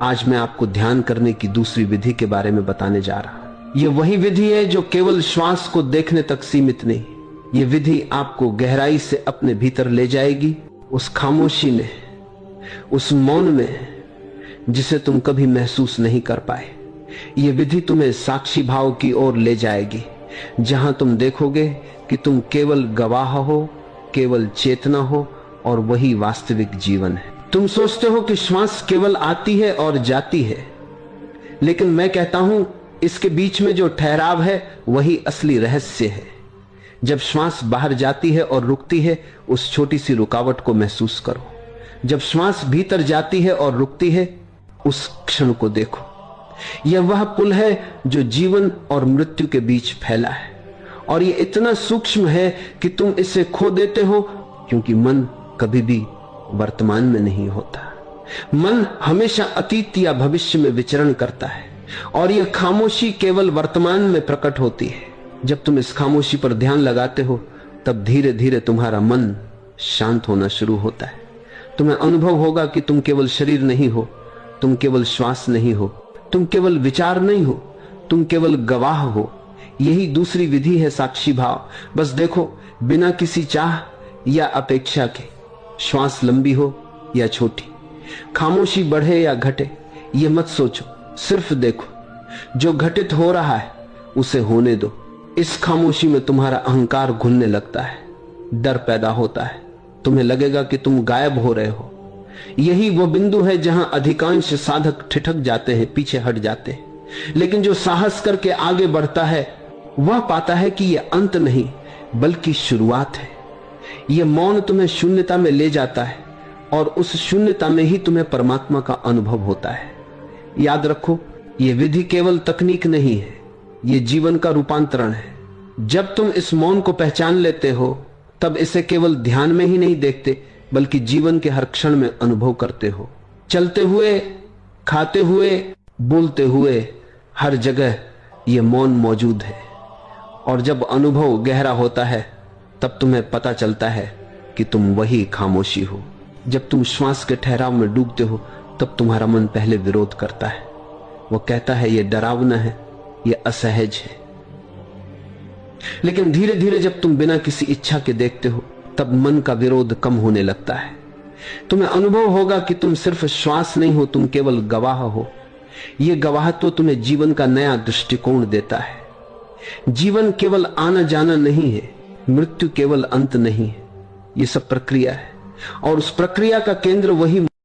आज मैं आपको ध्यान करने की दूसरी विधि के बारे में बताने जा रहा हूं। यह वही विधि है जो केवल श्वास को देखने तक सीमित नहीं, यह विधि आपको गहराई से अपने भीतर ले जाएगी, उस खामोशी में, उस मौन में जिसे तुम कभी महसूस नहीं कर पाए। यह विधि तुम्हें साक्षी भाव की ओर ले जाएगी, जहां तुम देखोगे कि तुम केवल गवाह हो, केवल चेतना हो, और वही वास्तविक जीवन है। तुम सोचते हो कि श्वास केवल आती है और जाती है, लेकिन मैं कहता हूं इसके बीच में जो ठहराव है वही असली रहस्य है। जब श्वास बाहर जाती है और रुकती है, उस छोटी सी रुकावट को महसूस करो। जब श्वास भीतर जाती है और रुकती है, उस क्षण को देखो। यह वह पुल है जो जीवन और मृत्यु के बीच फैला है, और यह इतना सूक्ष्म है कि तुम इसे खो देते हो, क्योंकि मन कभी भी वर्तमान में नहीं होता। मन हमेशा अतीत या भविष्य में विचरण करता है, और यह खामोशी केवल वर्तमान में प्रकट होती है। जब तुम इस खामोशी पर ध्यान लगाते हो, तब धीरे धीरे तुम्हारा मन शांत होना शुरू होता है। तुम्हें अनुभव होगा कि तुम केवल शरीर नहीं हो, तुम केवल श्वास नहीं हो, तुम केवल विचार नहीं हो, तुम केवल गवाह हो। यही दूसरी विधि है साक्षी भाव। बस देखो, बिना किसी चाह या अपेक्षा के, श्वास लंबी हो या छोटी, खामोशी बढ़े या घटे, यह मत सोचो, सिर्फ देखो। जो घटित हो रहा है उसे होने दो। इस खामोशी में तुम्हारा अहंकार घुलने लगता है, डर पैदा होता है, तुम्हें लगेगा कि तुम गायब हो रहे हो। यही वो बिंदु है जहां अधिकांश साधक ठिठक जाते हैं, पीछे हट जाते हैं। लेकिन जो साहस करके आगे बढ़ता है, वह पाता है कि यह अंत नहीं बल्कि शुरुआत है। यह मौन तुम्हें शून्यता में ले जाता है, और उस शून्यता में ही तुम्हें परमात्मा का अनुभव होता है। याद रखो, यह विधि केवल तकनीक नहीं है, यह जीवन का रूपांतरण है। जब तुम इस मौन को पहचान लेते हो, तब इसे केवल ध्यान में ही नहीं देखते, बल्कि जीवन के हर क्षण में अनुभव करते हो। चलते हुए, खाते हुए, बोलते हुए, हर जगह यह मौन मौजूद है। और जब अनुभव गहरा होता है, तब तुम्हें पता चलता है कि तुम वही खामोशी हो। जब तुम श्वास के ठहराव में डूबते हो, तब तुम्हारा मन पहले विरोध करता है। वो कहता है यह डरावना है, यह असहज है। लेकिन धीरे धीरे जब तुम बिना किसी इच्छा के देखते हो, तब मन का विरोध कम होने लगता है। तुम्हें अनुभव होगा कि तुम सिर्फ श्वास नहीं हो, तुम केवल गवाह हो। यह गवाहत्व तुम्हें जीवन का नया दृष्टिकोण देता है। जीवन केवल आना जाना नहीं है, मृत्यु केवल अंत नहीं है। यह सब प्रक्रिया है, और उस प्रक्रिया का केंद्र वही